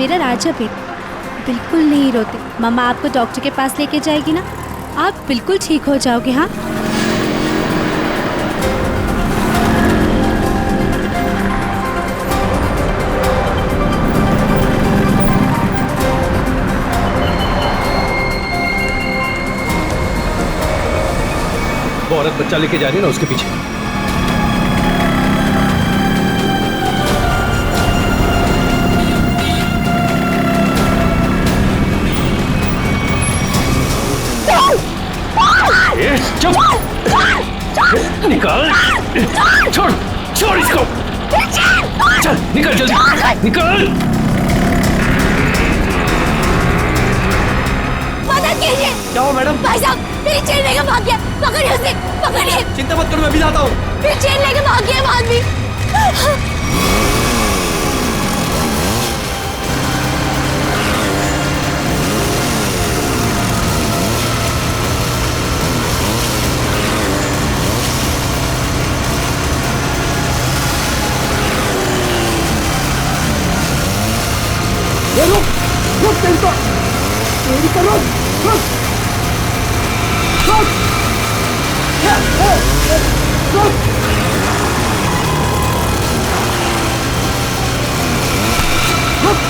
मेरा राजा बेटा बिल्कुल नहीं रोते। मम्मा आपको डॉक्टर के पास लेके जाएगी ना, आप बिल्कुल ठीक हो जाओगे। हाँ वो औरत बच्चा लेके जा रही है ना, उसके पीछे। चुप! निकल! छोड़! छोड़ इसको! चल निकल जल्दी! निकल! मदद कीजिए! क्या हो मैडम? भाई साहब मेरी चेन लेके भाग गया, पकड़िए उसे, पकड़िए! चिंता मत करो, मैं भी लाता हूँ। मेरी चेन लेके भाग गया वो आदमी। रुक तेरी तो रुक!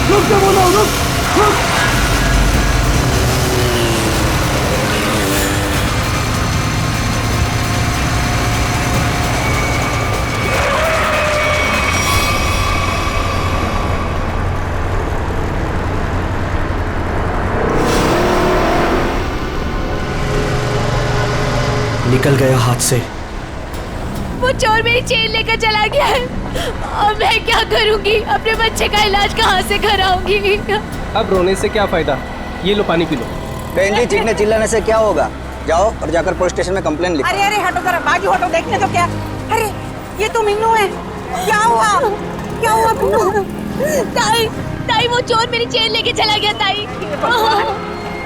रुक क्या बोल रहा हूँ, रुक! निकल गया हाथ से। वो चोर मेरी चेन लेकर चला गया है और मैं क्या करूंगी? अपने बच्चे का इलाज कहाँ से कराऊंगी? अब रोने से क्या फायदा, ये लो पानी पी लो। बहन जी, चीखने चिल्लाने से क्या होगा? जाओ और जाकर पुलिस स्टेशन में कंप्लेंट लिखो। अरे हटो जरा, बाजू हटो, देखने तो क्या। अरे ये तो मिन्नू है। क्या हुआ? क्या हुआ मिन्नू? ताई, ताई वो चोर मेरी चेन लेके चला गया ताई।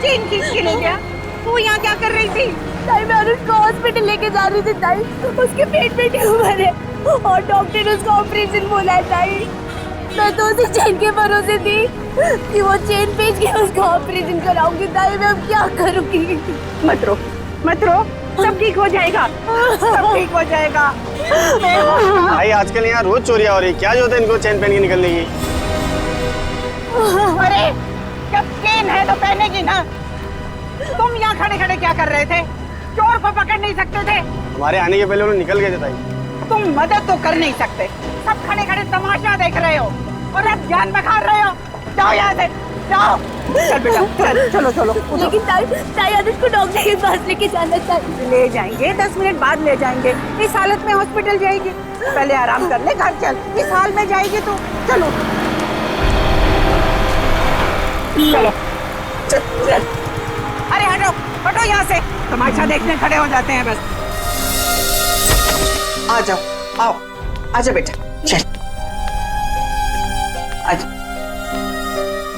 चेन खींच के ले गया? तू यहाँ क्या कर रही थी? ताई मैं उसको हॉस्पिटल लेके जा रही थी ताई, उसके पेट में ट्यूमर है और डॉक्टर ने उसको ऑपरेशन बोला है ताई। मैं तो उसे चेन के भरोसे थी कि वो चेन बेच के उसको ऑपरेशन कराऊंगी ताई। मैं अब क्या करूंगी? मत रो, सब ठीक हो जाएगा, सब ठीक हो जाएगा। भाई आजकल यहाँ रोज चोरियां हो रही, क्या जो है इनको चेन पहन के निकलने की? अरे जब चेन है तो पहनेगी ना। तुम यहाँ खड़े खड़े क्या कर रहे थे? चोर को पकड़ नहीं सकते थे? हमारे आने के पहले उन्होंने निकल गए थे ताई। तुम मदद तो कर नहीं सकते, सब खड़े खड़े तमाशा देख रहे हो और अब जान बखा रहे हो। जाओ यहाँ से, जाओ। चल बेटा चल, चलो। लेकिन ताई आदित्य को डॉक्टर के पास लेके जाना चाहिए। ले जाएंगे, 10 मिनट बाद ले जाएंगे। इस हालत में हॉस्पिटल जाएगी? पहले आराम कर ले, घर चल। इस हाल में जाएगी तो चलो चल। अरे हटो यहाँ से, तमाशा देखने खड़े हो जाते हैं बस। आ जाओ, आओ, आजा बेटा, चल आजा,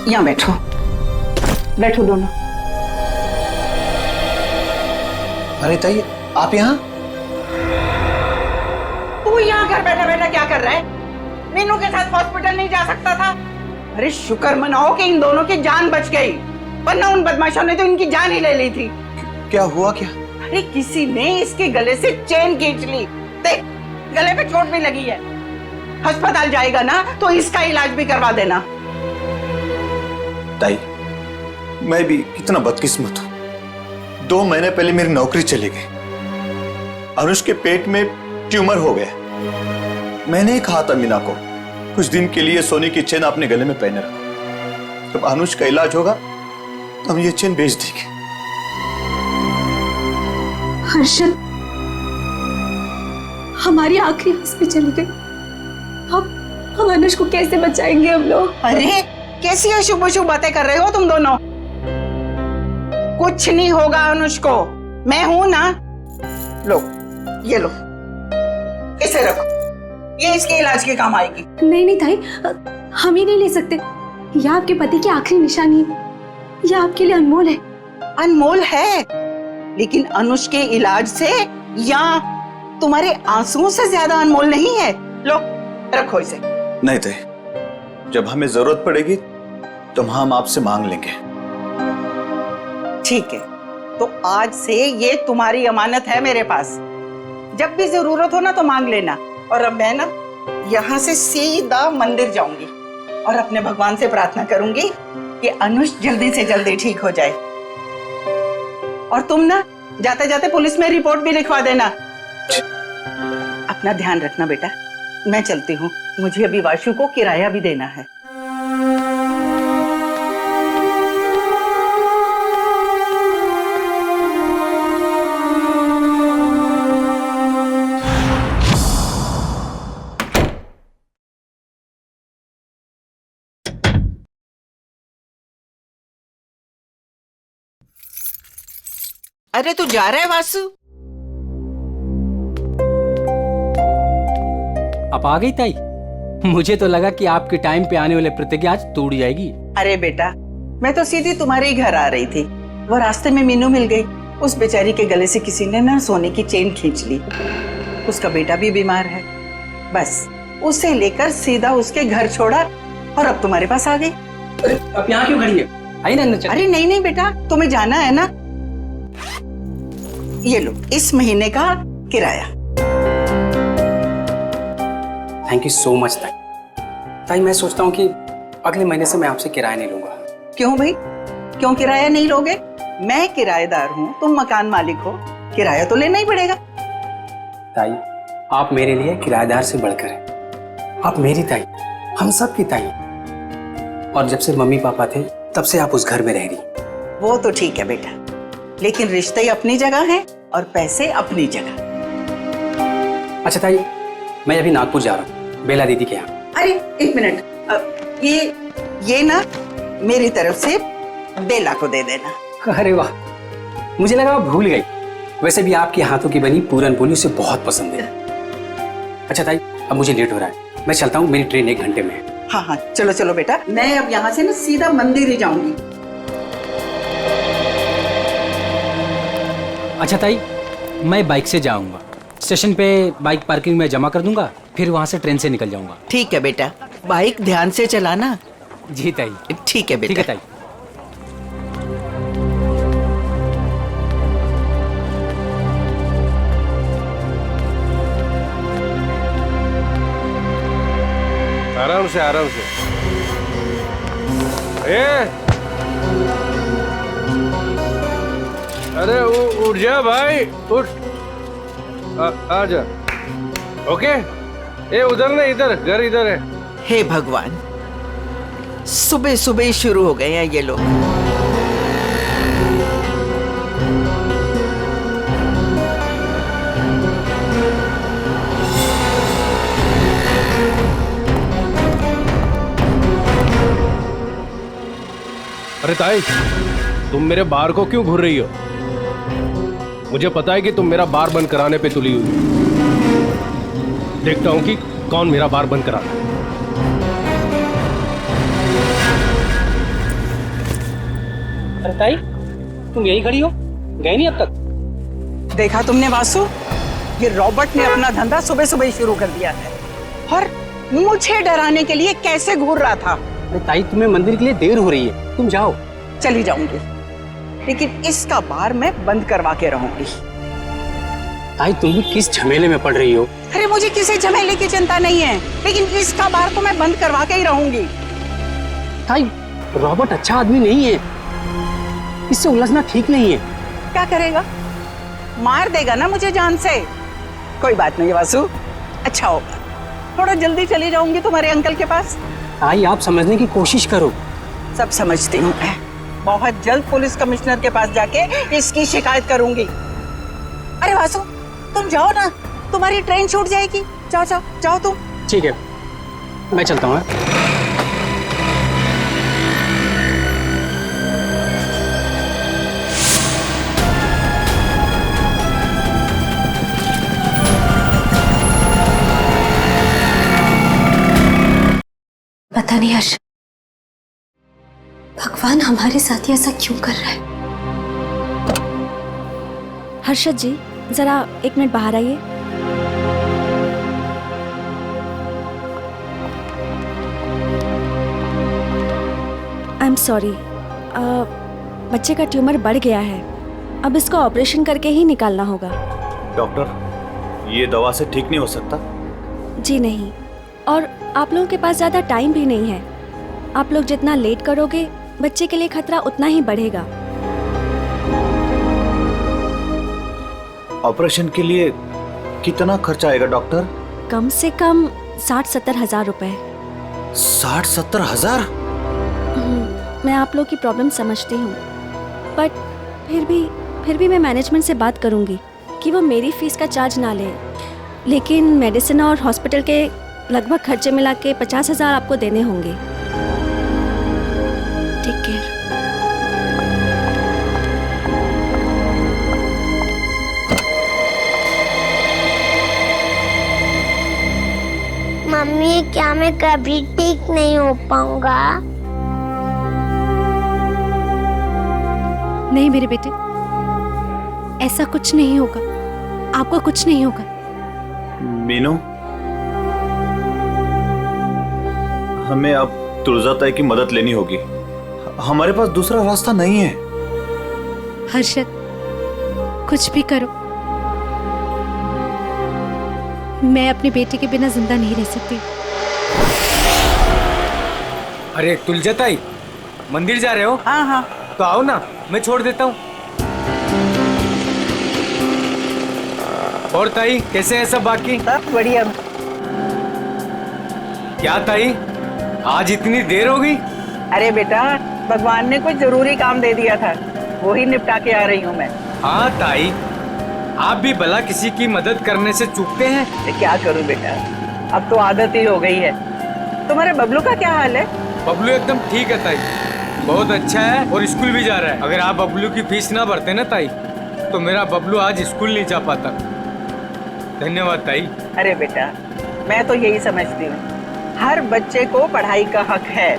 यहाँ बैठो दोनों। अरे ताई, आप यहाँ? तू यहाँ घर बैठा बैठा क्या कर रहा है? मीनू के साथ हॉस्पिटल नहीं जा सकता था? अरे शुक्र मनाओ कि इन दोनों की जान बच गई, वरना उन बदमाशों ने तो इनकी जान ही ले ली थी। क्या हुआ क्या? अरे किसी ने इसके गले से चेन खींच ली। देख, गले पे चोट भी लगी है। अस्पताल जाएगा ना तो इसका इलाज भी करवा देना। ताई, मैं भी कितना बदकिस्मत हूं। 2 महीने पहले मेरी नौकरी चली गई। अनुष के पेट में ट्यूमर हो गया। मैंने ही कहा था मीना को कुछ दिन के लिए सोने की चेन अपने गले में पहने रखो। जब अनुष का इलाज होगा तो हम ये चेन बेच देंगे। हर्षद, हमारी आखिरी हंस भी चली गई। हम अनुष को कैसे बचाएंगे हम लोग? अरे कैसी अशुभ अशुभ बातें कर रहे हो तुम दोनों? कुछ नहीं होगा अनुष को, मैं हूं ना। लो, ये लो, इसे रखो, ये इसके इलाज के काम आएगी। नहीं ताई, हम ही नहीं ले सकते। यह आपके पति की आखिरी निशानी है, यह आपके लिए अनमोल है। अनमोल है, लेकिन अनुष के इलाज से या तुम्हारे आंसुओं से ज्यादा अनमोल नहीं है। लो रखो इसे। नहीं ताई, जब हमें जरूरत पड़ेगी तो हम आपसे मांग लेंगे। ठीक है, तो आज से ये तुम्हारी अमानत है मेरे पास। जब भी जरूरत हो ना तो मांग लेना। और अब मैं ना यहाँ से सीधा मंदिर जाऊंगी और अपने भगवान से प्रार्थना करूंगी कि अनुष जल्दी से जल्दी ठीक हो जाए। और तुम ना जाते जाते पुलिस में रिपोर्ट भी लिखवा देना। अपना ध्यान रखना बेटा, मैं चलती हूँ, मुझे अभी वाशु को किराया भी देना है। अरे तू जा रहा है वासु? आप आ गई ताई? मुझे तो लगा कि आपके टाइम पे आने वाले प्रतिज्ञा आज तोड़ जाएगी। अरे बेटा, मैं तो सीधी तुम्हारे ही घर आ रही थी। वो रास्ते में मीनू मिल गई। उस बेचारी के गले से किसी ने ना सोने की चेन खींच ली। उसका बेटा भी बीमार है। बस उसे लेकर सीधा उसके घर छोड़ा और अब तुम्हारे पास आ गई। अब यहाँ क्यों खड़ी है? आई ना अंदर चल। अरे नहीं नहीं बेटा, तुम्हें जाना है ना। ये लो इस महीने का किराया। थैंक यू सो मच ताई। ताई मैं सोचता हूँ कि अगले महीने से मैं आपसे किराया नहीं लूंगा। क्यों भाई, क्यों किराया नहीं लोगे? मैं किराएदार हूँ, तुम मकान मालिक हो, किराया तो लेना ही पड़ेगा। ताई आप मेरे लिए किराएदार से बढ़कर हैं। आप मेरी ताई, हम सब की ताई। और जब से मम्मी पापा थे तब से आप उस घर में रह रही। वो तो ठीक है बेटा, लेकिन रिश्ते अपनी जगह हैं और पैसे अपनी जगह। अच्छा ताई, मैं अभी नागपुर जा रहा हूँ बेला दीदी के यहाँ। अरे एक मिनट, ये ना मेरी तरफ से बेला को दे देना। अरे वाह, मुझे लगा आप भूल गई। वैसे भी आपके हाथों की बनी पूरन पोली उसे बहुत पसंद है। अच्छा ताई, अब मुझे लेट हो रहा है, मैं चलता हूँ, मेरी ट्रेन 1 घंटे में है। हाँ हाँ चलो चलो बेटा, मैं अब यहाँ से ना सीधा मंदिर ही जाऊंगी। अच्छा ताई, मैं बाइक से जाऊंगा। स्टेशन पे बाइक पार्किंग में जमा कर दूंगा, फिर वहां से ट्रेन से निकल जाऊंगा। ठीक है बेटा, बाइक ध्यान से चलाना। जी ताई। ठीक है बेटा। ठीक है ताई। आराम से आराम से। अरे उठ जा भाई, उठ। आ जा। ओके, ये उधर नहीं, इधर घर इधर है। हे भगवान, सुबह सुबह ही शुरू हो गए हैं ये लोग। अरे ताई, तुम मेरे बार को क्यों घूर रही हो? मुझे पता है कि तुम मेरा बार बंद कराने पे तुली हुई। देखता हूं कि कौन मेरा बार बंद कराता है। अरे ताई, तुम यही खड़ी हो, गए नहीं अब तक? देखा तुमने वासु, ये रॉबर्ट ने अपना धंधा सुबह सुबह ही शुरू कर दिया है और मुझे डराने के लिए कैसे घूर रहा था। अरे ताई, तुम्हें मंदिर के लिए देर हो रही है, तुम जाओ। चली जाऊंगी, लेकिन इसका बार मैं बंद करवा के रहूंगी। ताई, तुम भी किस झमेले में पड़ रही हो? अरे मुझे किसी झमेले की चिंता नहीं है, लेकिन इसका बार तो मैं बंद करवा के ही रहूंगी। ताई, रॉबर्ट अच्छा आदमी नहीं है, इससे उलझना ठीक नहीं है। क्या करेगा? मार देगा ना मुझे जान से। कोई बात नहीं वासु, अच्छा होगा, थोड़ा जल्दी चली जाऊंगी तुम्हारे अंकल के पास। ताई, आप समझने की कोशिश करो। सब समझती हूँ मैं, बहुत जल्द पुलिस कमिश्नर के पास जाके इसकी शिकायत करूंगी। अरे वासु, तुम जाओ ना, तुम्हारी ट्रेन छूट जाएगी। जाओ जाओ जाओ तुम। ठीक है, मैं चलता हूँ। पता नहीं हर्ष, भगवान हमारे साथ ऐसा क्यों कर रहा है? हर्षद जी, जरा 1 मिनट बाहर आइए। आई एम सॉरी, बच्चे का ट्यूमर बढ़ गया है, अब इसको ऑपरेशन करके ही निकालना होगा। डॉक्टर, ये दवा से ठीक नहीं हो सकता? जी नहीं, और आप लोगों के पास ज़्यादा टाइम भी नहीं है। आप लोग जितना लेट करोगे बच्चे के लिए खतरा उतना ही बढ़ेगा। ऑपरेशन के लिए कितना खर्चा आएगा डॉक्टर? कम से कम 60-70 हज़ार रुपए। 60-70 हजार? मैं आप लोग की प्रॉब्लम समझती हूँ, बट फिर भी मैं मैनेजमेंट से बात करूँगी कि वो मेरी फीस का चार्ज ना ले, लेकिन मेडिसिन और हॉस्पिटल के लगभग खर्चे मिला के 50 हज़ार आपको देने होंगे। Take care. मम्मी, क्या मैं कभी ठीक नहीं हो पाऊंगा? नहीं मेरे बेटे, ऐसा कुछ नहीं होगा, आपको कुछ नहीं होगा। मीनू, हमें अब तुलजा ताई की मदद लेनी होगी। हमारे पास दूसरा रास्ता नहीं है। हर्षद, कुछ भी करो, मैं अपने बेटे के बिना जिंदा नहीं रह सकती। अरे तुलजा ताई, मंदिर जा रहे हो? हाँ हाँ। तो आओ ना, मैं छोड़ देता हूँ। और ताई, कैसे है सब बाकी? सब बढ़िया। क्या ताई, आज इतनी देर हो गई? अरे बेटा, भगवान ने कुछ जरूरी काम दे दिया था, वही निपटा के आ रही हूँ मैं। हाँ ताई, आप भी भला किसी की मदद करने से चूकते हैं? तो क्या करूँ बेटा, अब तो आदत ही हो गई है। तुम्हारे बबलू का क्या हाल है? बबलू एकदम ठीक है ताई, बहुत अच्छा है और स्कूल भी जा रहा है। अगर आप बबलू की फीस ना भरते ना ताई, तो मेरा बबलू आज स्कूल नहीं जा पाता। धन्यवाद ताई। अरे बेटा, मैं तो यही समझती हूँ, हर बच्चे को पढ़ाई का हक है,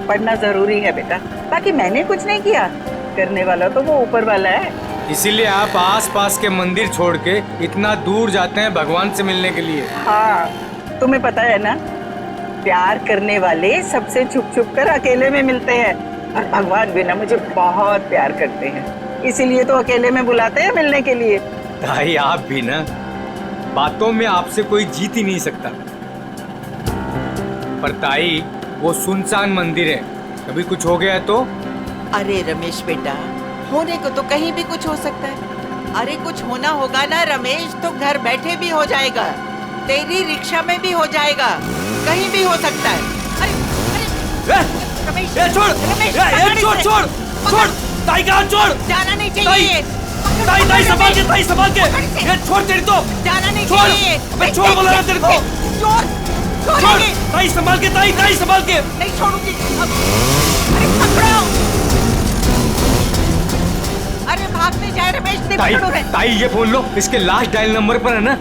पढ़ना जरूरी है बेटा। बाकी मैंने कुछ नहीं किया, करने वाला तो वो ऊपर वाला है। इसीलिए आप आस-पास के मंदिर छोड़ के इतना दूर जाते हैं भगवान से मिलने के लिए। हाँ, तुम्हें पता है ना, प्यार करने वाले सबसे छुप छुप कर अकेले में मिलते हैं, और भगवान भी ना मुझे बहुत प्यार करते हैं, इसीलिए तो अकेले में बुलाते हैं मिलने के लिए। ताई, आप भी ना, बातों में आपसे कोई जीत ही नहीं सकता। पर ताई, वो सुनसान मंदिर है, कभी कुछ हो गया तो? अरे रमेश बेटा, होने को तो कहीं भी कुछ हो सकता है। अरे कुछ होना होगा ना रमेश, तो घर बैठे भी हो जाएगा, तेरी रिक्शा में भी हो जाएगा, कहीं भी हो सकता है। अरे रमेश, छोड़, रमेश, छोड़, ताई का हाथ छोड़। जाना नहीं चाहिए। ताई संभाल के, ये छोड़ तेरी तो। जाना नहीं छोड़, चाहिए। अबे छोड़ बोला ना तेरे को। छोड़, ताई संभाल के, ताई संभाल के। नहीं छोड़ूंगी। अरे पकड़ो। अरे भागने जाए रमेश, ताई, ताई ये बोल लो, इसके लास्ट डायल नंबर पर है ना,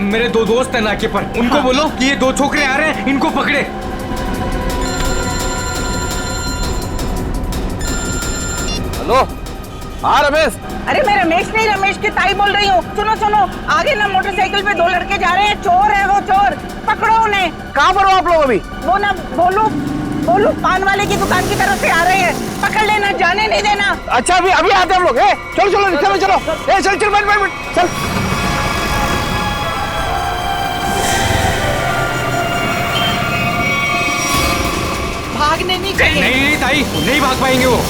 मेरे दो दोस्त हैं नाके पर, उनको बोलो कि ये दो छोकरे आ रहे हैं, इनको पकड़े। हेलो, हाँ रमेश। अरे मैं रमेश नहीं, रमेश की ताई बोल रही हूँ। सुनो, आगे ना मोटरसाइकिल पे 2 लड़के जा रहे हैं, चोर है वो, चोर, पकड़ो उन्हें। कहाँ पर हो आप लोग अभी? वो ना बोलू पान वाले की दुकान की तरफ से आ रहे हैं, पकड़ लेना, जाने नहीं देना। अच्छा, अभी आते हम लोग। चलो रिक्शा में चलो। चल बैठ चल। भागने नहीं चाहिए। नहीं ताई, नहीं भाग पाएंगे वो।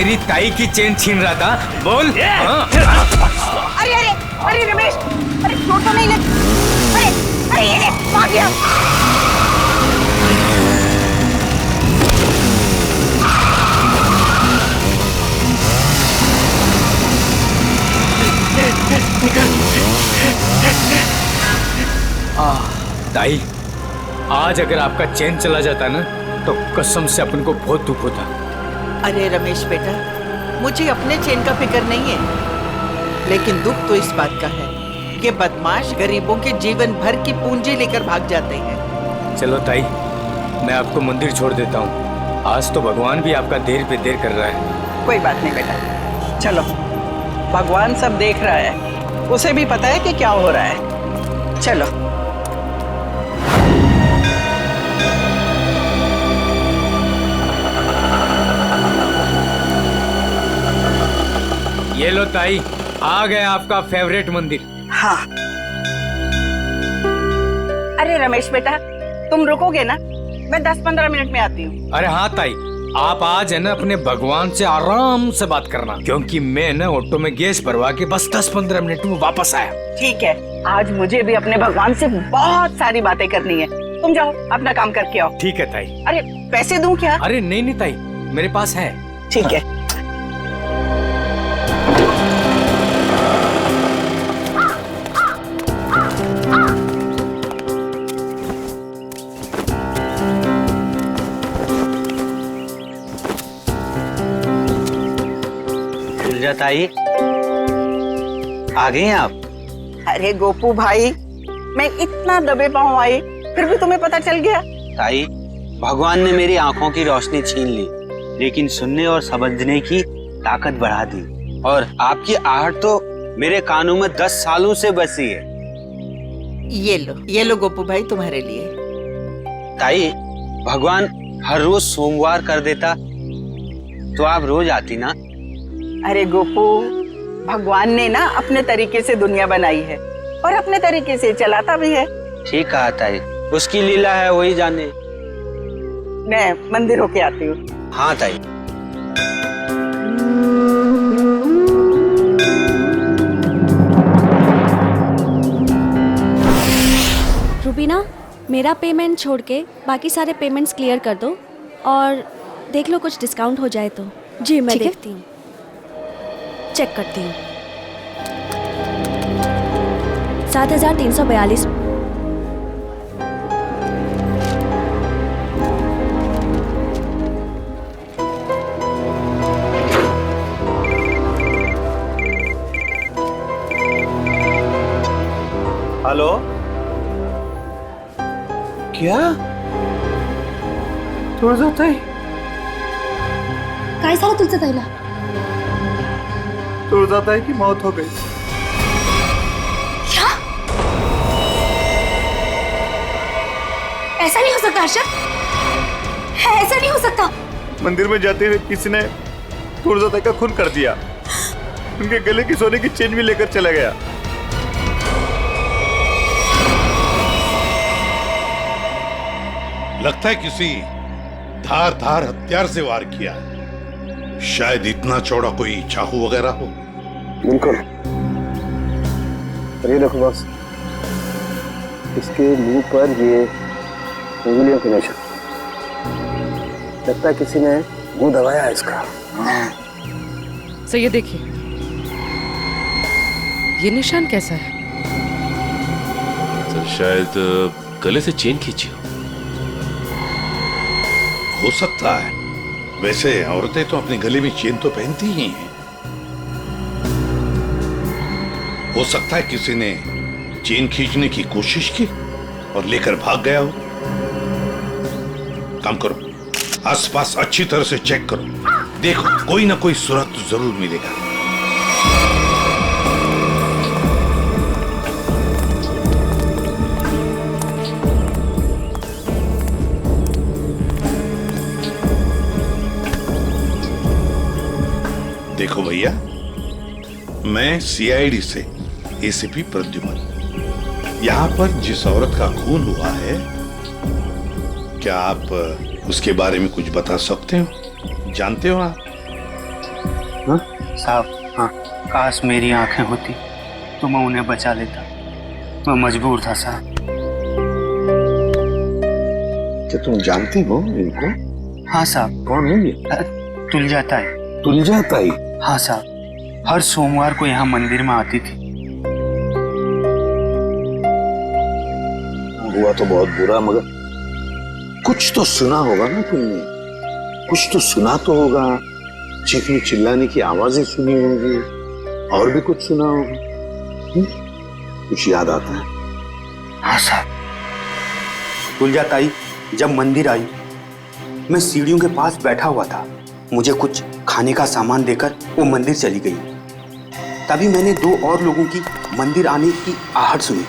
मेरी ताई की चेन छीन रहा था? बोल। अरे अरे अरे रमेश, अरे चोट तो नहीं लगी? अरे अरे ये भाग गया। ताई, आज अगर आपका चैन चला जाता ना तो कसम से अपन को बहुत दुख होता। अरे रमेश बेटा, मुझे अपने चैन का फिक्र नहीं है, लेकिन दुख तो इस बात का है कि बदमाश गरीबों के जीवन भर की पूंजी लेकर भाग जाते हैं। चलो ताई, मैं आपको मंदिर छोड़ देता हूँ। आज तो भगवान भी आपका देर पे देर कर रहा है। कोई बात नहीं बेटा, चलो, भगवान सब देख रहा है, उसे भी पता है कि क्या हो रहा है। चलो। ये लो ताई, आ गया आपका फेवरेट मंदिर। हाँ। अरे रमेश बेटा, तुम रुकोगे ना? मैं 10-15 मिनट में आती हूँ। अरे हाँ ताई, आप आज है ना अपने भगवान से आराम से बात करना, क्योंकि मैं ना ऑटो में गैस भरवा के बस 10-15 मिनट में वापस आया। ठीक है, आज मुझे भी अपने भगवान से बहुत सारी बातें करनी है। तुम जाओ, अपना काम करके आओ। ठीक है ताई। अरे पैसे दूं क्या? अरे नहीं नहीं ताई, मेरे पास है। ठीक है। ताई, आ गए हैं आप? अरे गोपू भाई, मैं इतना दबे पाँव आई, फिर भी तुम्हें पता चल गया? ताई, भगवान ने मेरी आंखों की रोशनी छीन ली, लेकिन सुनने और समझने की ताकत बढ़ा दी। और आपकी आहट तो मेरे कानों में 10 सालों से बसी है। ये लो गोपू भाई, तुम्हारे लिए। ताई, भगवान हर रोज सोमवार कर देता तो आप रोज आती ना। अरे गोपू, भगवान ने ना अपने तरीके से दुनिया बनाई है और अपने तरीके से चलाता भी है। ठीक कहा ताई, उसकी लीला है, वही जाने। मैं मंदिर होके आती हूँ। हाँ ताई। रुबीना, मेरा पेमेंट छोड़ के बाकी सारे पेमेंट्स क्लियर कर दो और देख लो कुछ डिस्काउंट हो जाए तो। जी मैं देखती हूँ, चेक करती हूँ। 7,342। हेलो, क्या तुळजाताई? काय झालं तुझं ताईला? तुळजाताई की मौत हो गई। क्या? ऐसा नहीं हो सकता अर्शद, ऐसा नहीं हो सकता। मंदिर में जाते हुए किसी ने तुळजाताई का खून कर दिया, उनके गले की सोने की चेन भी लेकर चला गया। लगता है किसी धार हथियार से वार किया है। शायद इतना चौड़ा कोई चाकू वगैरह हो। बिल्कुल। ये देखो बस, इसके मुंह पर ये उंगलियों के निशान, लगता है किसी ने मुंह दबाया है इसका। सर ये देखिए, ये निशान कैसा है? सर शायद गले से चेन खींची हो सकता है। वैसे औरतें तो अपने गले में चेन तो पहनती ही हैं। हो सकता है किसी ने चेन खींचने की कोशिश की और लेकर भाग गया हो। काम करो, आसपास अच्छी तरह से चेक करो, देखो कोई ना कोई सुराग तो जरूर मिलेगा। देखो भैया, मैं सीआईडी से एसीपी प्रद्युमन। यहाँ पर जिस औरत का खून हुआ है, क्या आप उसके बारे में कुछ बता सकते हो? जानते हो आप? साहब, हाँ, काश मेरी आंखें होती तो मैं उन्हें बचा लेता। मैं मजबूर था साहब। क्या तुम जानती हो इनको? हाँ साहब। कौन है ये? तुलजा ताई। तुलजा ताई? हाँ साहब, हर सोमवार को यहाँ मंदिर में आती थी। हुआ तो बहुत बुरा, मगर कुछ तो सुना होगा ना तुमने? कुछ तो सुना तो होगा। चीखने चिल्लाने की आवाजें सुनी होंगी, और भी कुछ सुना होगा। कुछ याद आता है? हाँ साहब, तुलजा ताई जब मंदिर आई, मैं सीढ़ियों के पास बैठा हुआ था। मुझे कुछ खाने का सामान देकर वो मंदिर चली गई। तभी मैंने 2 और लोगों की मंदिर आने की आहट सुनी।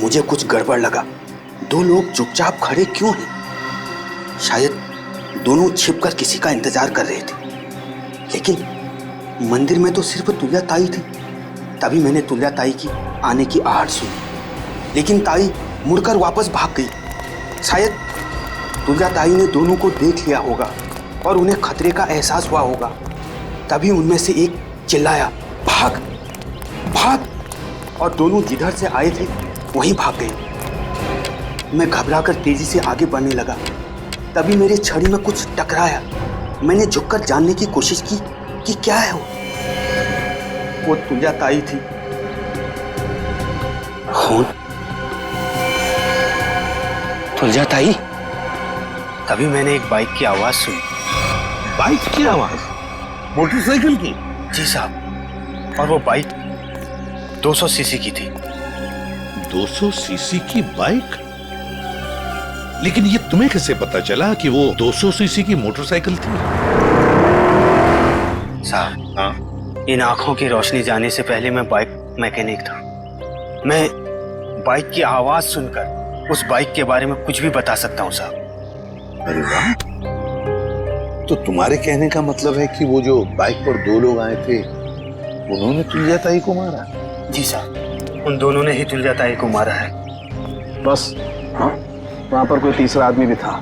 मुझे कुछ गड़बड़ लगा। 2 लोग चुपचाप खड़े क्यों हैं? शायद दोनों छिपकर किसी का इंतजार कर रहे थे। लेकिन मंदिर में तो सिर्फ तुलजा ताई थी। तभी मैंने तुलजा ताई की आने की आहट सुनी, लेकिन ताई मुड़कर वापस भाग गई। शायद तुलजा ताई ने दोनों को देख लिया होगा और उन्हें खतरे का एहसास हुआ होगा। तभी उनमें से एक चिल्लाया, भाग भाग, और दोनों जिधर से आए थे वहीं भाग गए। मैं घबराकर तेजी से आगे बढ़ने लगा। तभी मेरे छड़ी में कुछ टकराया। मैंने झुककर जानने की कोशिश की कि क्या है वो तुलजा ताई थी। खून? तुलजा ताई? तभी मैंने एक बाइक की आवाज सुनी। बाइक की आवाज? मोटरसाइकिल की? जी साहब, और वो बाइक 200 सीसी की थी। 200 सीसी की बाइक? लेकिन ये तुम्हें कैसे पता चला कि वो 200 सीसी की मोटरसाइकिल थी? साहब, हाँ, इन आंखों की रोशनी जाने से पहले मैं बाइक मैकेनिक था। मैं बाइक की आवाज सुनकर उस बाइक के बारे में कुछ भी बता सकता हूँ साहब। अरे वाह, तो तुम्हारे कहने का मतलब है कि वो जो बाइक पर 2 लोग आए थे, उन्होंने तुलजा ताई को मारा? जी साहब, उन दोनों ने ही तुलजा ताई को मारा है। बस? हाँ, वहां पर कोई तीसरा आदमी भी था।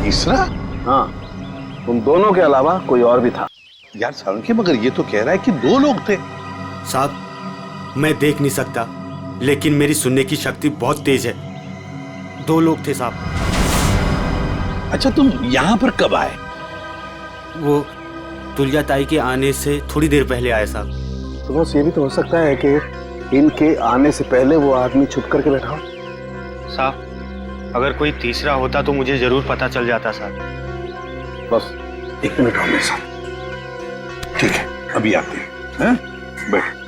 तीसरा? हाँ, उन दोनों के अलावा कोई और भी था। यार सालुंखे, मगर ये तो कह रहा है कि 2 लोग थे। साहब, मैं देख नहीं सकता, लेकिन मेरी सुनने की शक्ति बहुत तेज है। 2 लोग थे साहब। अच्छा, तुम यहाँ पर कब आए? वो तुलजा ताई के आने से थोड़ी देर पहले आए साहब। तो बस ये भी तो हो सकता है कि इनके आने से पहले वो आदमी छुप करके बैठा हो। साहब, अगर कोई तीसरा होता तो मुझे जरूर पता चल जाता साहब। बस 1 मिनट और मेरे साथ। ठीक है, अभी आते हैं। बैठ।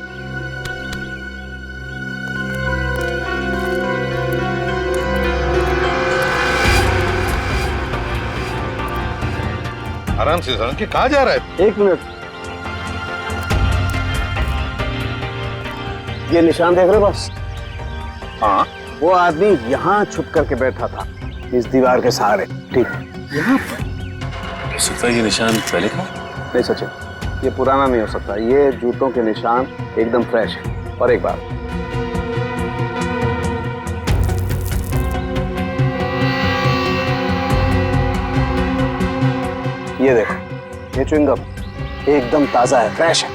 आराम से सालुंखे, कहाँ जा रहा है? 1 मिनट। ये निशान देख रहे हो बस? हाँ, वो आदमी यहाँ छुप करके बैठा था, इस दीवार के सहारे। ठीक है, यहाँ पर? सकता है ये निशान पहले का? नहीं सचिन, ये पुराना नहीं हो सकता। ये जूतों के निशान एकदम फ्रेश है। और एक बात, ये देखो, ये च्युइंगम एकदम ताजा है, फ्रेश है।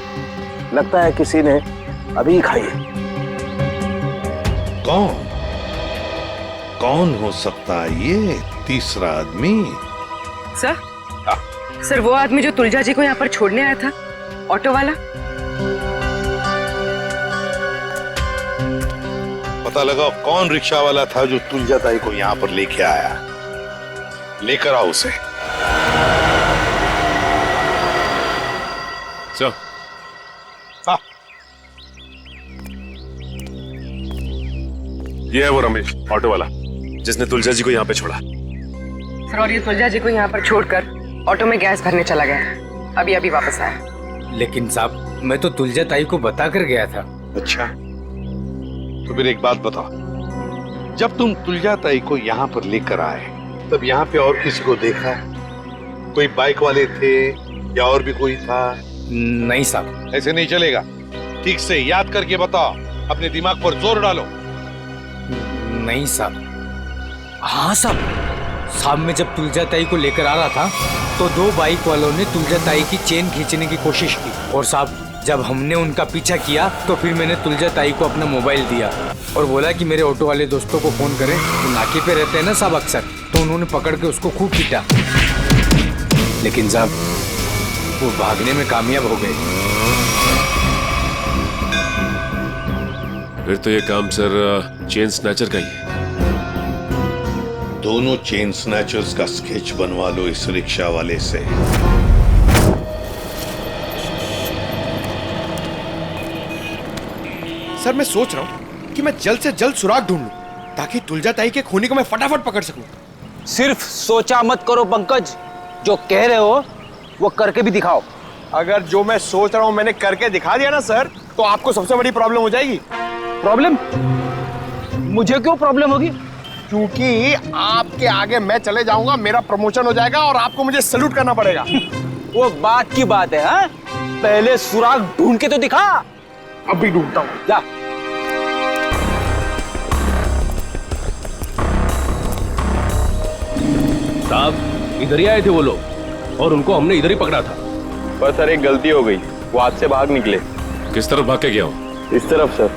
लगता है किसी ने अभी खाई है। कौन हो सकता है ये तीसरा आदमी? सर, सर वो आदमी जो तुलजा जी को यहाँ पर छोड़ने आया था, ऑटो वाला। पता लगाओ कौन रिक्शा वाला था जो तुलजा ताई को यहाँ पर लेके आया। लेकर आओ उसे। सर, हाँ, ये है वो रमेश, ऑटो वाला, जिसने तुलजा जी को यहाँ पे छोड़ा। सर, और ये तुलजा जी को यहाँ पर छोड़कर ऑटो में गैस भरने चला गया। अभी अभी वापस आया। लेकिन साहब, मैं तो तुलजा ताई को बता कर गया था। अच्छा, तो फिर एक बात बताओ, जब तुम तुलजा ताई को यहाँ पर लेकर आए तब यहाँ पे और किसी को देखा है? कोई बाइक वाले थे या और भी कोई था? नहीं साहब। ऐसे नहीं चलेगा, ठीक से याद करके बताओ, अपने दिमाग पर जोर डालो। नहीं साहब। हाँ साहब, साहब मैं जब तुलजा ताई को लेकर आ रहा था तो 2 बाइक वालों ने तुलजा ताई की चेन खींचने की कोशिश की और साहब जब हमने उनका पीछा किया तो फिर मैंने तुलजा ताई को अपना मोबाइल दिया और बोला कि मेरे ऑटो वाले दोस्तों को फोन करें। तो नाके पे रहते हैं ना साहब अक्सर, तो उन्होंने पकड़ के उसको खूब पीटा, लेकिन साहब वो भागने में कामयाब हो गए। फिर तो ये काम सर चेन स्नैचर का ही है। दोनों चेन स्नैचर्स का स्केच बनवा लो इस रिक्शा वाले से। सर मैं सोच रहा हूँ कि मैं जल्द से जल्द सुराग ढूंढ लूं ताकि तुलजा ताई के खूनी को मैं फटाफट पकड़ सकूं। सिर्फ सोचा मत करो पंकज, जो कह रहे हो वो करके भी दिखाओ। अगर जो मैं सोच रहा हूँ मैंने करके दिखा दिया ना सर, तो आपको सबसे बड़ी प्रॉब्लम हो जाएगी। प्रॉब्लम? मुझे क्यों प्रॉब्लम होगी? क्योंकि आपके आगे मैं चले जाऊंगा, मेरा प्रमोशन हो जाएगा और आपको मुझे सैल्यूट करना पड़ेगा। वो बात की बात है, हाँ? पहले सुराग ढूंढ के तो दिखा। अभी ढूंढता हूँ, जा। साहब इधर ही आए थे वो लोग और उनको हमने इधर ही पकड़ा था। बस सर एक गलती हो गई, वो हाथ से भाग निकले। किस तरफ भाग के गया हो? इस तरफ सर।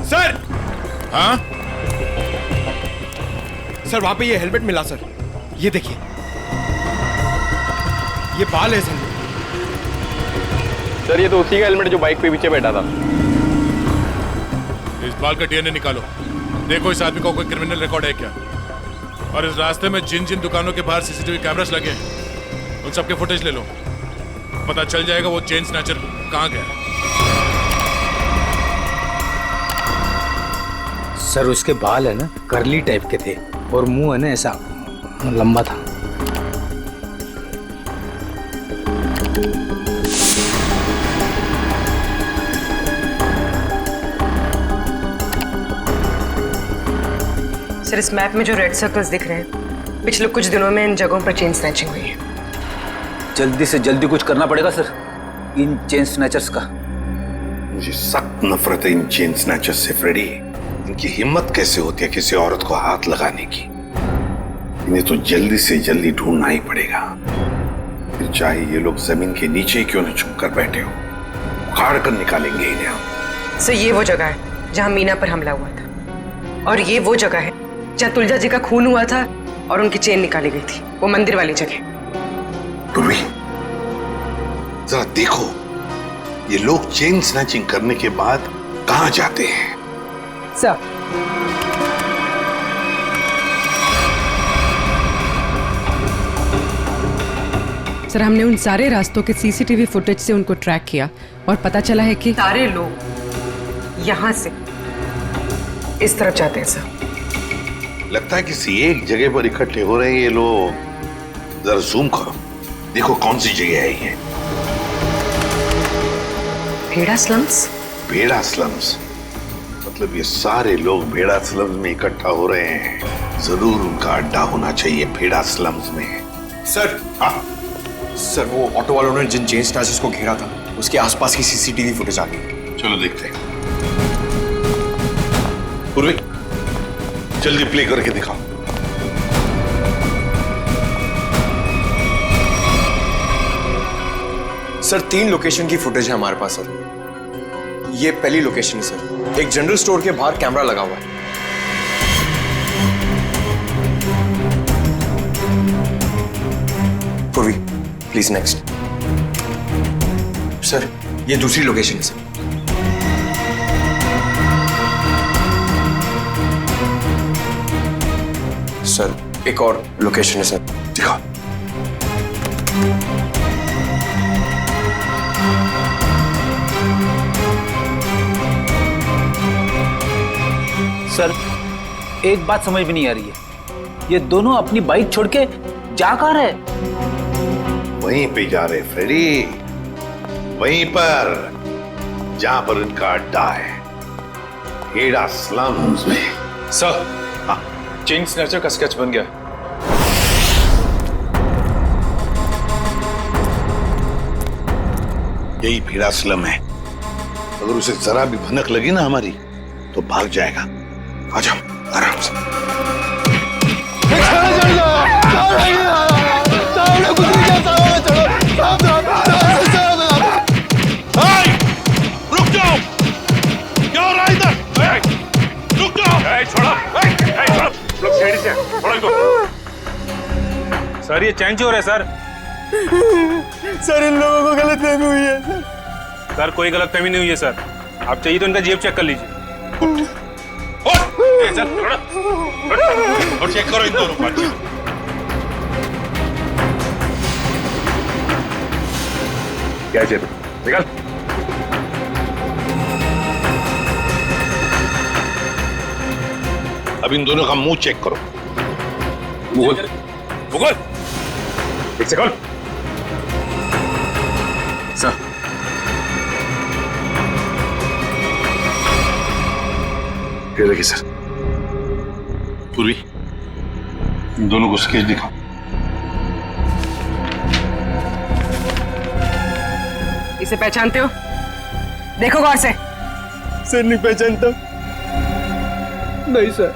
सर! हाँ? सर वहां पे ये हेलमेट मिला सर, ये देखिए, ये बाल है सर। सर ये तो उसी का हेलमेट जो बाइक पे पीछे बैठा था। इस बाल का डीएनए निकालो, देखो इस आदमी का कोई क्रिमिनल रिकॉर्ड है क्या। और इस रास्ते में जिन जिन दुकानों के बाहर सीसीटीवी कैमरास लगे हैं उन सबके फुटेज ले लो, पता चल जाएगा वो चेन स्नैचर कहाँ गया। सर उसके बाल है ना करली टाइप के थे और मुंह है ना ऐसा लंबा था। सर इस मैप में जो रेड सर्कल्स दिख रहे हैं, पिछले कुछ दिनों में इन जगहों पर चेन स्नैचिंग हुई है। जल्दी से जल्दी कुछ करना पड़ेगा सर इन चेन स्नैचर्स का। मुझे सख्त नफरत है इन चेन स्नैचर्स से फ्रेडी। इनकी हिम्मत कैसे होती है किसी औरत को हाथ लगाने की। इन्हें तो जल्दी से जल्दी ढूंढना ही पड़ेगा, फिर चाहे ये लोग जमीन के नीचे क्यों न छुप कर बैठे हो, उखाड़ कर निकालेंगे इन्हें हम। सर ये वो जगह है जहाँ मीना पर हमला हुआ था और ये वो जगह है जहाँ तुलजा जी का खून हुआ था और उनकी चेन निकाली गई थी, वो मंदिर वाली जगह। पूर्वी जरा देखो ये लोग चेन स्नैचिंग करने के बाद कहाँ जाते हैं। सर सर हमने उन सारे रास्तों के सीसीटीवी फुटेज से उनको ट्रैक किया और पता चला है कि सारे लोग यहाँ से इस तरफ जाते हैं सर। लगता है किसी एक जगह पर इकट्ठे हो रहे हैं ये लोग। जरा जूम करो, देखो कौन सी जगह है ये। भेड़ा स्लम्स? भेड़ा स्लम्स मतलब ये सारे लोग भेड़ा स्लम्स में इकट्ठा हो रहे हैं। जरूर उनका अड्डा होना चाहिए भेड़ा स्लम्स में। सर सर वो ऑटो वालों ने जिन चेन स्नैचर्स को घेरा था उसके आसपास की सीसीटीवी फुटेज आ गई। चलो देखते हैं। पूर्वी जल्दी प्ले करके दिखाओ। सर 3 लोकेशन की फुटेज है हमारे पास सर। ये पहली लोकेशन है सर, एक जनरल स्टोर के बाहर कैमरा लगा हुआ है। पूर्वी प्लीज नेक्स्ट। सर ये दूसरी लोकेशन है सर। सर एक और लोकेशन है सर, दिखाओ। सर एक बात समझ में नहीं आ रही है, ये दोनों अपनी बाइक छोड़ के जा कहाँ रहे? वहीं पे जा रहे फ्रेडी, वहीं पर जहां पर इनका अड्डा है, भेड़ा स्लम्स में। सर चेन स्नैचर का स्केच बन गया। यही भीड़ास्लम है। अगर उसे जरा भी भनक लगी ना हमारी तो भाग जाएगा। आ जाओ आराम से। रुक जाओ, क्या हो रहा है इधर? रुक जाओ। छोड़ो, लोग सीढ़ी से छोड़ो इनको। सर ये चैन चोर है सर। सर इन लोगों को गलतफहमी हुई है सर। सर कोई गलतफहमी नहीं हुई है सर। आप चाहिए तो इनका जेब चेक कर लीजिए। और चेक करो इन दोनों को। क्या जेब निकाल। अब इन दोनों का मुंह चेक करो। गूगल एक सेकंड सर। ये देखिए सर। पूर्वी इन दोनों को स्केच दिखाओ। इसे पहचानते हो? देखो गौर से। सर नहीं पहचानता। नहीं सर।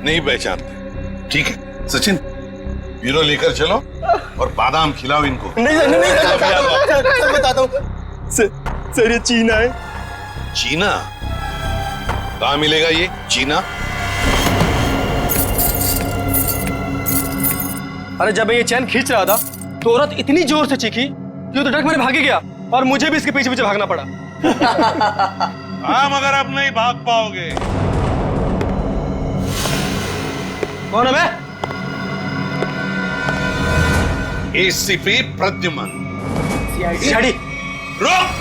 नहीं पहचानते, ठीक है। सचिन ब्यूरो लेकर चलो और बादाम खिलाओ इनको। नहीं सर, नहीं सर, बताता हूँ सर। ये चीना है। चीना? कहाँ मिलेगा ये चीना? अरे जब मैं ये चैन खींच रहा था तो औरत इतनी जोर से चीखी कि वो तो डर मेरे भागे गया और मुझे भी इसके पीछे पीछे भागना पड़ा। हाँ मगर अब नहीं भाग पाओगे। कौन है मैं? एसीपी प्रद्युमन। सीआईडी। रुक।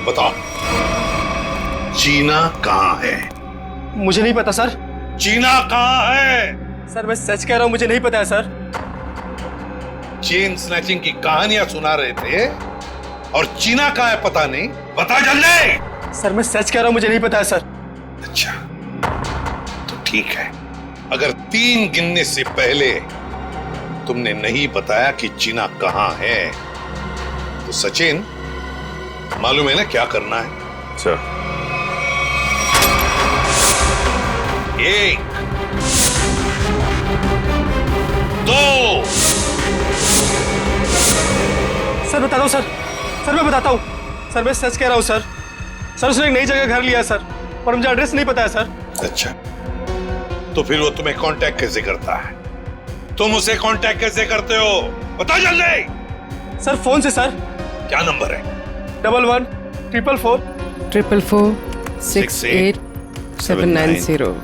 बताओ चीना कहाँ है? मुझे नहीं पता सर। चीना कहाँ है? सर मैं सच कह रहा हूँ, मुझे नहीं पता है सर। चेन स्नैचिंग की कहानियां सुना रहे थे और चीना कहाँ है पता नहीं। बता जल्दी। सर मैं सच कह रहा हूँ, मुझे नहीं पता है सर। अच्छा तो ठीक है। अगर 3 गिनने से पहले तुमने नहीं बताया कि चीना कहाँ है तो सचिन मालूम है ना क्या करना है? सर 1 2 सर बताता हूँ सर। सर मैं बताता हूँ सर। मैं सच कह रहा हूँ सर। सर उसने एक नई जगह घर लिया है सर, पर मुझे एड्रेस नहीं पता है सर। अच्छा तो फिर वो तुम्हें कांटेक्ट कैसे करता है? तुम उसे कांटेक्ट कैसे करते हो? बता जल्दी। सर फोन से सर। क्या नंबर है? 11 444 444 68 790।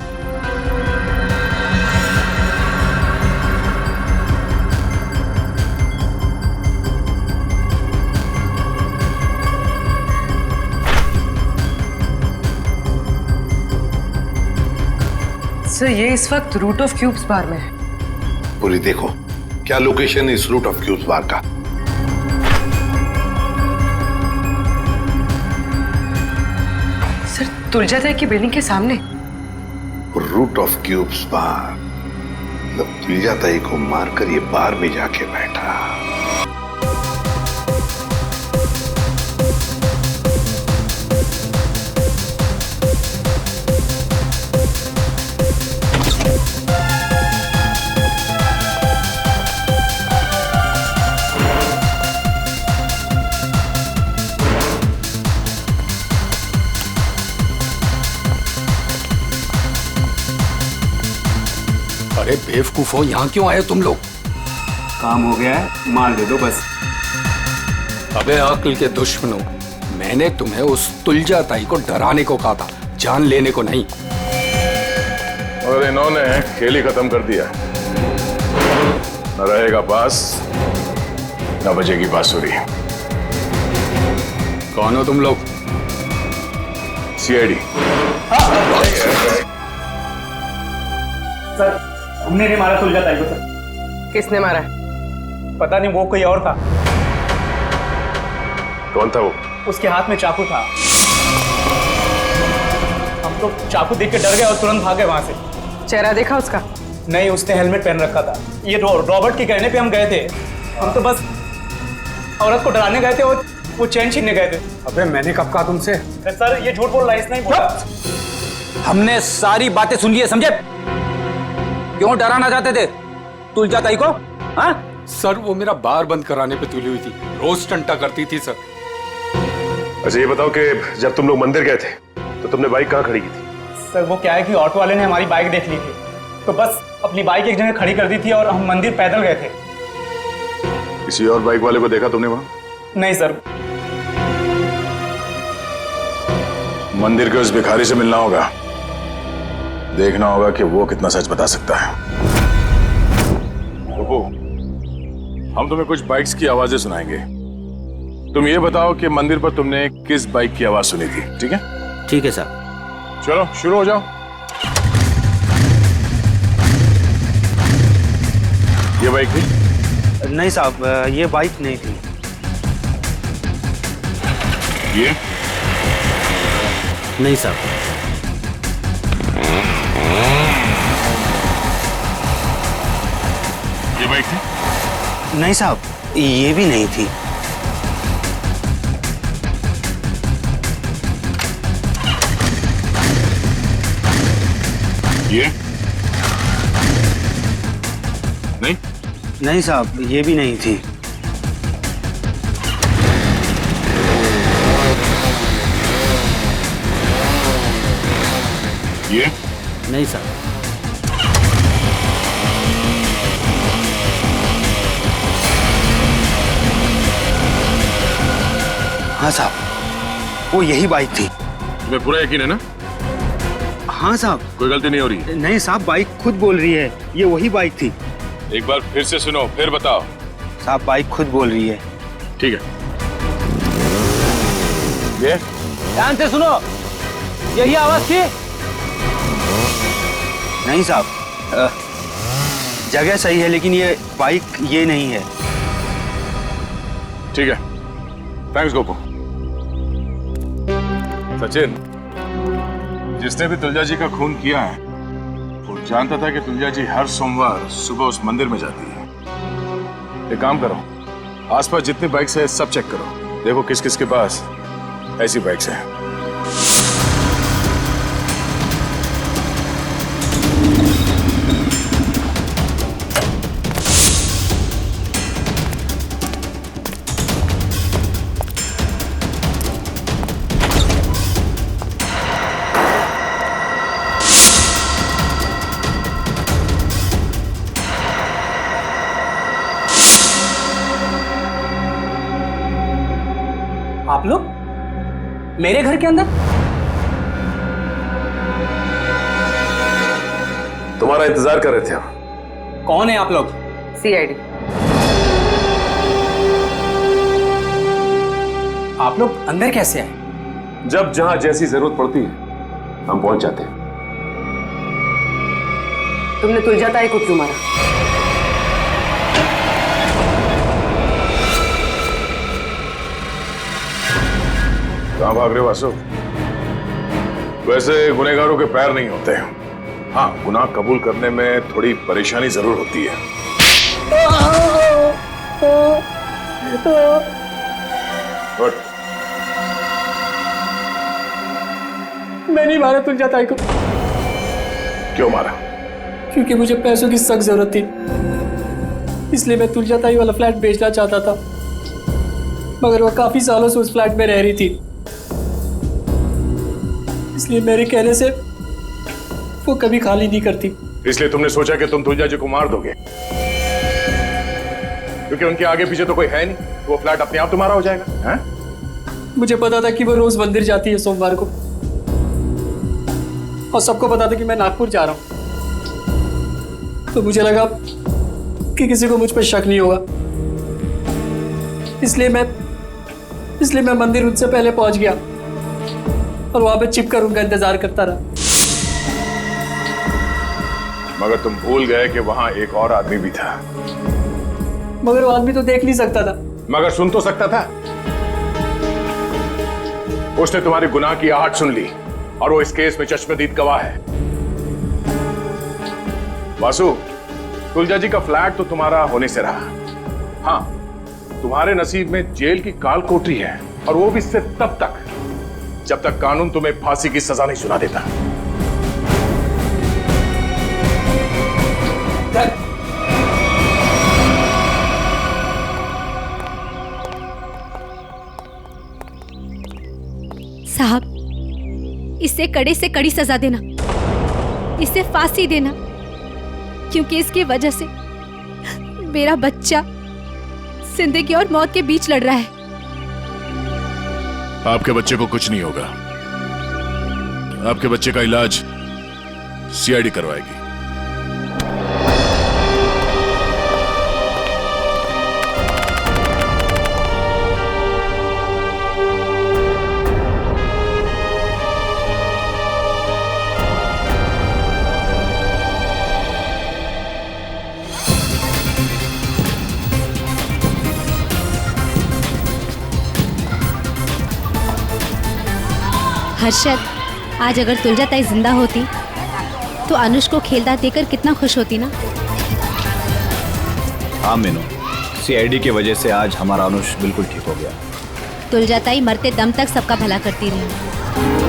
सर ये इस वक्त रूट ऑफ क्यूब्स बार में है। पूरी देखो क्या लोकेशन है इस रूट ऑफ क्यूब्स बार का। सर तुलजा ताई की बिल्डिंग के सामने। रूट ऑफ क्यूब्स बार मतलब तुलजा ताई को मारकर ये बार में जाके बैठा। अरे बेवकूफो, यहाँ क्यों आए तुम लोग? काम हो गया है, मार दे दो बस। अबे अक्ल के दुश्मनों, मैंने तुम्हें उस तुलजा ताई को डराने को कहा था, जान लेने को नहीं। और इन्होंने खेल ही खत्म कर दिया। न रहेगा पास न बजेगी बांसुरी। कौन हो तुम लोग? सीआईडी। सर हमने नहीं मारा तुलजा ताई को सर। किसने मारा? पता नहीं, वो कोई और था। कौन था वो? उसके हाथ में चाकू था। हम तो चाकू देख के डर गए और तुरंत भाग गए वहां से। चेहरा देखा उसका? नहीं, उसने हेलमेट पहन रखा था। ये रॉबर्ट के कहने पे हम गए थे। हम तो बस औरत को डराने गए थे और वो चेन छीनने गए थे। अबे मैंने कब कहा तुमसे? सर ये झूठ बोल रहा है, इसने ही बोला। हमने सारी बातें सुन ली है, समझे? क्यों डराना चाहते थे तुलजा ताई को? हाँ सर वो मेरा बार बंद कराने पे तुली हुई थी, रोज टंटा करती थी सर। अच्छा ये बताओ कि जब तुम लोग मंदिर गए थे तो तुमने बाइक कहाँ खड़ी की थी? सर वो क्या है कि ऑटो वाले ने हमारी बाइक देख ली थी, तो बस अपनी बाइक एक जगह खड़ी कर दी थी और हम मंदिर पैदल गए थे। किसी और बाइक वाले को देखा तुमने वहां? नहीं सर। मंदिर के उस भिखारी से मिलना होगा, देखना होगा कि वो कितना सच बता सकता है। रुको, हम तुम्हें कुछ बाइक्स की आवाजें सुनाएंगे। तुम ये बताओ कि मंदिर पर तुमने किस बाइक की आवाज सुनी थी, ठीक है? ठीक है सर। चलो शुरू हो जाओ। ये बाइक थी? नहीं साहब, ये बाइक नहीं थी। ये? नहीं साहब। ये बाइक थी? नहीं साहब, ये भी नहीं थी। ये? नहीं? नहीं साहब, ये भी नहीं थी। ये? नहीं साहब। हाँ साहब, वो यही बाइक थी। तुम्हें पूरा यकीन है ना? हाँ साहब। कोई गलती नहीं हो रही? नहीं साहब, बाइक खुद बोल रही है, ये वही बाइक थी। एक बार फिर से सुनो, फिर बताओ। साहब बाइक खुद बोल रही है। ठीक है। ये? ध्यान से सुनो, यही आवाज थी? नहीं साहब, जगह सही है लेकिन ये बाइक ये नहीं है। ठीक है, थैंक्स गोपू। सचिन, जिसने भी तुलजा जी का खून किया है वो जानता था कि तुलजा जी हर सोमवार सुबह उस मंदिर में जाती है। एक काम करो, आसपास जितनी बाइक्स है सब चेक करो, देखो किस किस के पास ऐसी बाइक्स है। आप लोग मेरे घर के अंदर? तुम्हारा इंतजार कर रहे थे हम। कौन है आप लोग? सीआईडी। आप लोग अंदर कैसे आए? जब जहां जैसी जरूरत पड़ती है हम पहुंच जाते हैं। तुमने तुलजा ताई को क्यों मारा? कहां भाग रहे हो वासु? वैसे गुनहगारों के पैर नहीं होते हैं। हाँ, गुनाह कबूल करने में थोड़ी परेशानी जरूर होती है। उठ। मैं नहीं मारा तुलजा ताई को। क्यों मारा? क्योंकि मुझे पैसों की सख्त जरूरत थी, इसलिए मैं तुलजा ताई वाला फ्लैट बेचना चाहता था, मगर वो काफी सालों से उस फ्लैट में रह रही थी, इसलिए मेरे कहने से वो कभी खाली नहीं करती। इसलिए तुमने सोचा कि तुम तुलजा जी को मार दोगे, क्योंकि उनके आगे पीछे तो कोई है नहीं, तो वो फ्लैट अपने आप तुम्हारा हो जाएगा। हैं? मुझे पता था कि वो रोज मंदिर जाती है सोमवार को, और सबको पता था कि मैं नागपुर जा रहा हूं, तो मुझे लगा कि किसी को मुझ पर शक नहीं होगा, इसलिए मैं मंदिर उनसे पहले पहुंच गया और वहां पे छिपकर उनका इंतजार करता रहा। मगर तुम भूल गए कि वहां एक और आदमी भी था। मगर वो आदमी तो देख नहीं सकता था। मगर सुन तो सकता था। उसने तुम्हारी गुनाह की आहट सुन ली और वो इस केस में चश्मदीद गवाह है। वासु, तुलजा जी का फ्लैट तो तुम्हारा होने से रहा। हाँ, तुम्हारे नसीब में जेल की काल कोठरी है, और वो भी सिर्फ तब तक जब तक कानून तुम्हें फांसी की सजा नहीं सुना देता। साहब, इसे कड़े से कड़ी सजा देना, इसे फांसी देना, क्योंकि इसकी वजह से मेरा बच्चा जिंदगी और मौत के बीच लड़ रहा है। आपके बच्चे को कुछ नहीं होगा। आपके बच्चे का इलाज सीआईडी करवाएगी। हर्षद, आज अगर तुलजा ताई जिंदा होती तो अनुष को खेलदा देकर कितना खुश होती ना। हाँ मीनू, सीआईडी की वजह से आज हमारा अनुष बिल्कुल ठीक हो गया। तुलजा ताई मरते दम तक सबका भला करती रही।